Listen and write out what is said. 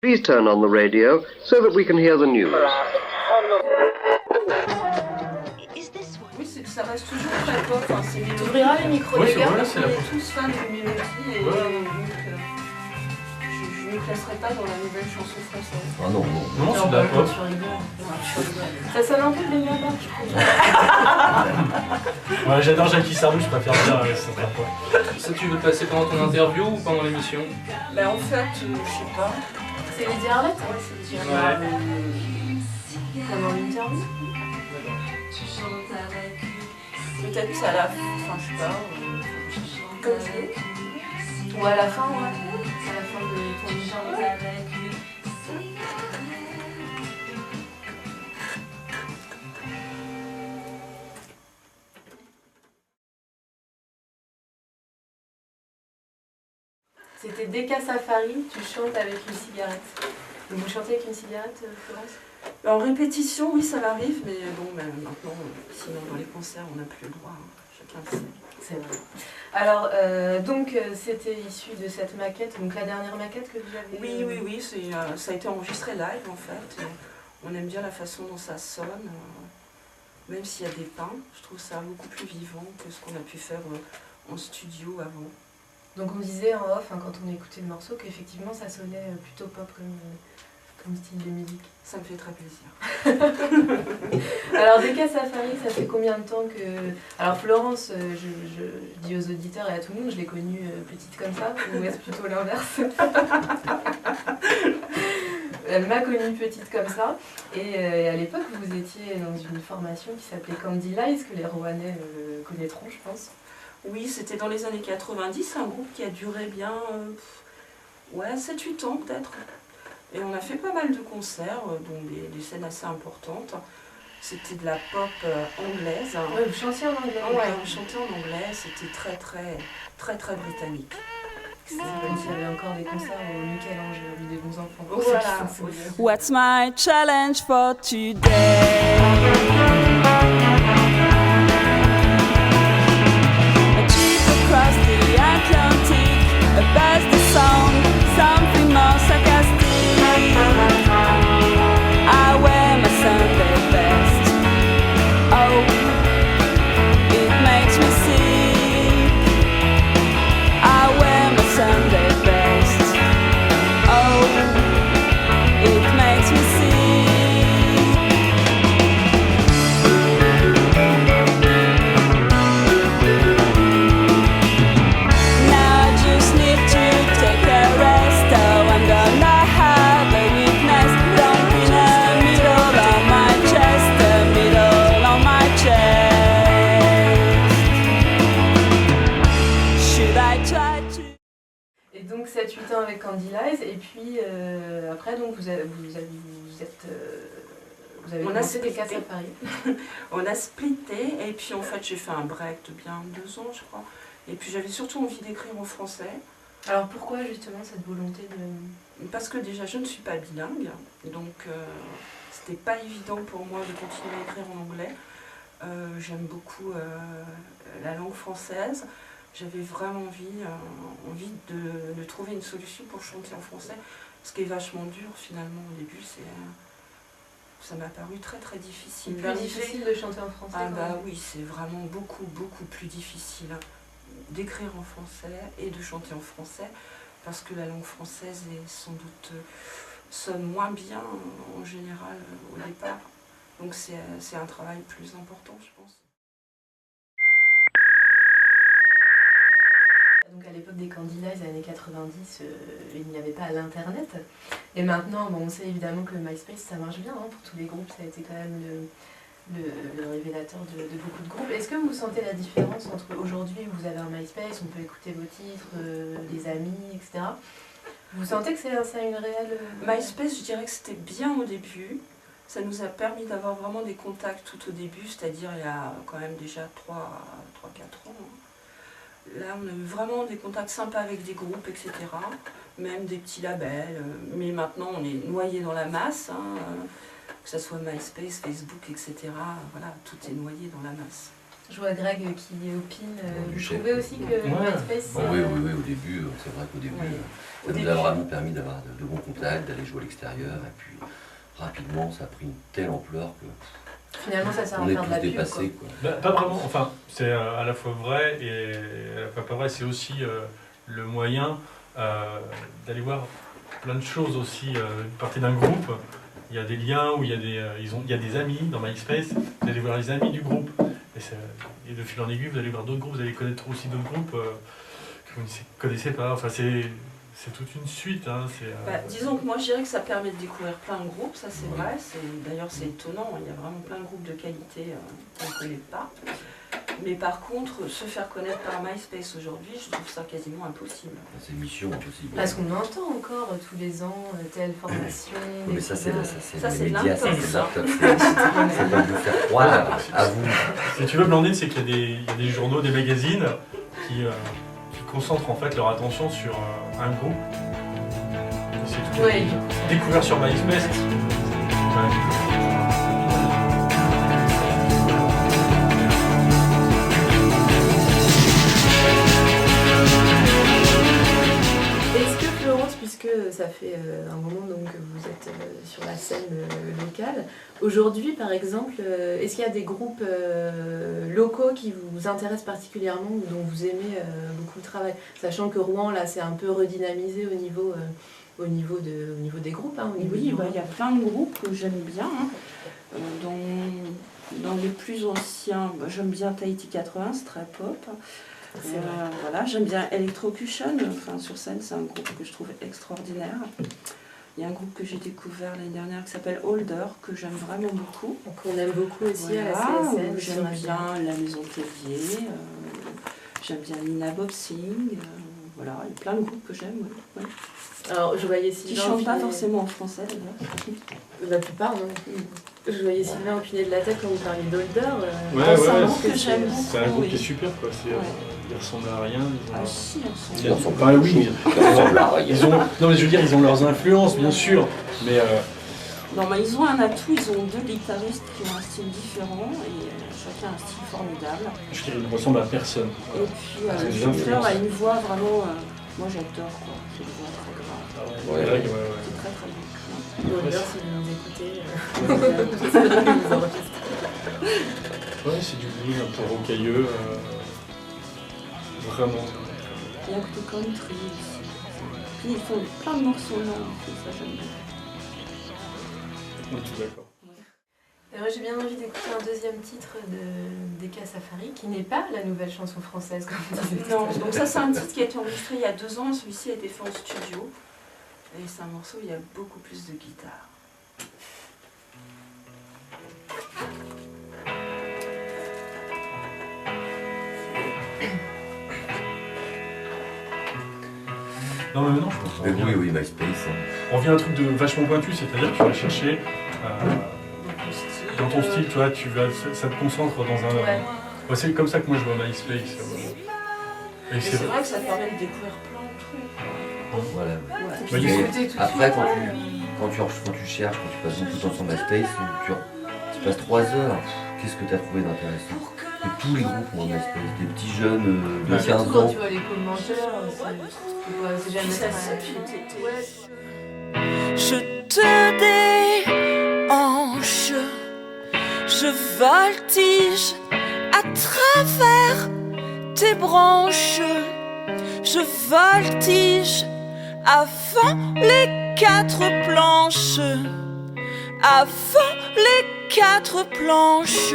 Please turn on the radio so that we can hear the news. Oui, ça reste toujours très pop. Enfin, tu ouvriras les micros des gars parce qu'on est tous fans de mélodie et donc je ne me classerai pas dans la nouvelle chanson française. Ah non, Non, c'est de la pop. Ça sonne un peu de Léna Barre, je trouve. Ouais, j'adore Jackie Sardou, je préfère dire ça sera pas. Ça, tu veux le passer pendant ton interview ou pendant l'émission? Bah, en fait, je sais pas. C'est les Arlette? Ouais, c'est les Arlette. Comme en interview? Peut-être c'est à la fin, enfin, je sais pas. Comme je veux. Ou à la fin, ouais. À la fin de ton interview. C'était Deka Safari, tu chantes avec une cigarette. Vous chantez avec une cigarette, Florence? En répétition, oui, ça m'arrive, mais bon, maintenant, sinon dans les concerts, on n'a plus le droit, hein. Chacun le sait. C'est vrai. Alors, donc, c'était issu de cette maquette, donc la dernière maquette que vous avez... Oui, ça a été enregistré live, en fait. On aime bien la façon dont ça sonne, même s'il y a des pins. Je trouve ça beaucoup plus vivant que ce qu'on a pu faire en studio avant. Donc on disait en off, hein, quand on écoutait le morceau, qu'effectivement ça sonnait plutôt pop comme style de musique. Ça me fait très plaisir. Alors Deka Safari, ça fait combien de temps que... Alors Florence, je dis aux auditeurs et à tout le monde, je l'ai connue petite comme ça, ou est-ce plutôt l'inverse? Elle m'a connue petite comme ça, et à l'époque vous étiez dans une formation qui s'appelait Candy Lies, que les Rouennais connaîtront je pense. Oui, c'était dans les années 90, un groupe qui a duré bien 7-8 ans peut-être. Et on a fait pas mal de concerts, dont des scènes assez importantes. C'était de la pop anglaise. Oui, vous chantiez en anglais. Oui, on chantait en anglais, c'était très britannique. C'est comme s'il y avait encore des concerts au Michel-Ange, des bons enfants. Voilà. What's my challenge for today? Across the Atlantic, a best song, something more sarcastic. I wear my Sunday best. Oh, it makes me sick. I wear my Sunday best. Oh, it makes me sick. Et donc 7-8 ans avec Candy Lies, et puis après donc vous avez on a splitté. Safari. On a splitté, et puis en fait j'ai fait un break de bien 2 ans je crois. Et puis j'avais surtout envie d'écrire en français. Alors pourquoi justement cette volonté de... Parce que déjà je ne suis pas bilingue, donc c'était pas évident pour moi de continuer à écrire en anglais. J'aime beaucoup la langue française. J'avais vraiment envie de trouver une solution pour chanter en français, ce qui est vachement dur finalement au début. Ça m'a paru très difficile. Plus difficile de chanter en français? Ah bah oui, c'est vraiment beaucoup plus difficile d'écrire en français et de chanter en français, parce que la langue française est sans doute sonne moins bien en général au départ. Donc c'est un travail plus important, je pense. Donc à l'époque des Candy Lies, les années 90, il n'y avait pas l'internet. Et maintenant, bon, on sait évidemment que MySpace ça marche bien, hein, pour tous les groupes, ça a été quand même le révélateur de beaucoup de groupes. Est-ce que vous sentez la différence entre aujourd'hui où vous avez un MySpace, on peut écouter vos titres, les amis, etc. Vous sentez que ça a une réelle... MySpace, je dirais que c'était bien au début. Ça nous a permis d'avoir vraiment des contacts tout au début, c'est-à-dire il y a quand même déjà 3-4 ans. Là, on a eu vraiment des contacts sympas avec des groupes, etc. Même des petits labels. Mais maintenant, on est noyé dans la masse, hein, que ce soit MySpace, Facebook, etc. Voilà, tout est noyé dans la masse. Je vois Greg qui opine. Du Vous chef. trouvez aussi que MySpace... Bon, oui, au début, c'est vrai qu'au début, ça nous a vraiment permis d'avoir de bons contacts, d'aller jouer à l'extérieur, et puis rapidement, ça a pris une telle ampleur que Finalement, ça sert à on est faire de la tous pub, dépassés. quoi. Quoi. Bah, pas vraiment, enfin, c'est à la fois vrai et à la fois pas vrai, c'est aussi le moyen d'aller voir plein de choses aussi. Partir d'un groupe, il y a des liens où il y a des amis dans MySpace, vous allez voir les amis du groupe, et de fil en aiguille, vous allez voir d'autres groupes, vous allez connaître aussi d'autres groupes que vous ne connaissez pas, enfin c'est toute une suite. Hein, disons que moi je dirais que ça permet de découvrir plein de groupes, ça c'est vrai, d'ailleurs c'est étonnant, il y a vraiment plein de groupes de qualité qu'on ne connaît pas. Mais par contre, se faire connaître par MySpace aujourd'hui, je trouve ça quasiment impossible. C'est une mission impossible. Parce qu'on entend encore tous les ans telle formation. Mais ça, c'est de les médias, ça, l'intox, c'est hein. l'intox. C'est pas de vous faire croire à vous. Si tu veux, Blandine, c'est qu'il y a des journaux, des magazines qui concentrent en fait leur attention sur un groupe. Et c'est tout. Ouais. Découvert sur MySpace. Est-ce que Florence, puisque ça fait un moment donc, que vous êtes sur la scène locale, aujourd'hui par exemple, est-ce qu'il y a des groupes locaux qui vous intéressent particulièrement ou dont vous aimez beaucoup le travail? Sachant que Rouen, là, c'est un peu redynamisé au niveau des groupes. Hein, au niveau Oui, du il y a plein de groupes que j'aime bien. Hein. Dans les plus anciens, j'aime bien Tahiti 80, c'est très pop. Voilà, j'aime bien Electrocution, enfin, sur scène, c'est un groupe que je trouve extraordinaire. Il y a un groupe que j'ai découvert l'année dernière qui s'appelle Holder, que j'aime vraiment beaucoup. Qu'on aime beaucoup aussi à la Voilà, CSN. j'aime bien La Maison Tellier, j'aime bien Nina Bobsing, voilà, il y a plein de groupes que j'aime. Ouais. Alors, je voyais Qui Sylvain. ne chantent pas opiner- forcément en français d'ailleurs. La plupart, non. Je voyais Sylvain opiner de la tête quand vous parliez d'Holder. c'est un groupe que j'aime beaucoup. C'est un groupe oui. qui est super, quoi. Ils ressemblent à rien. Ah si, on Ils ressemblent Ah oui, ils non mais je veux dire, ils ont leurs influences, bien sûr, mais Non, mais ils ont un atout, ils ont deux guitaristes qui ont un style différent et chacun un style formidable. je dirais qu'ils ne ressemblent à personne. Et puis c'est des le chanteur influences. a une voix vraiment. Moi j'adore quoi, c'est une voix très grave. Ouais. C'est très très bon. Holder, si vous nous écoutez, c'est vrai que vous enregistrez. Ouais, c'est du blues un peu rocailleux. Vraiment. Il y a que country aussi. Puis ils font plein de morceaux longs, ça j'aime bien. On est tous d'accord. Moi, j'ai bien envie d'écouter un deuxième titre de Deka Safari, qui n'est pas la nouvelle chanson française, comme vous disiez. Non, donc ça c'est un titre qui a été enregistré il y a 2 ans, celui-ci a été fait en studio. Et c'est un morceau où il y a beaucoup plus de guitare. Non mais non, je pense qu'on revient, Oui, MySpace. on revient à un truc de vachement pointu, c'est-à-dire que tu vas chercher dans ton style, tu vois, ça te concentre dans un... Ouais. Ouais, c'est comme ça que moi je vois MySpace. Et Et c'est c'est vrai que ça permet de découvrir plein de trucs. Voilà. Ouais. Bah, Mais Écoutez tout de après, suite, quand tu cherches, quand tu passes beaucoup de temps sur MySpace, tu passes 3 heures. Qu'est-ce que tu as trouvé d'intéressant? Que tous les groupes ont un MySpace, des petits jeunes de Ouais. 15 Surtout quand ans. tu vois les commentaires, c'est jamais Ça, très... Je te déhanche, je voltige à travers tes branches, je voltige avant les 4 planches, avant les 4 planches.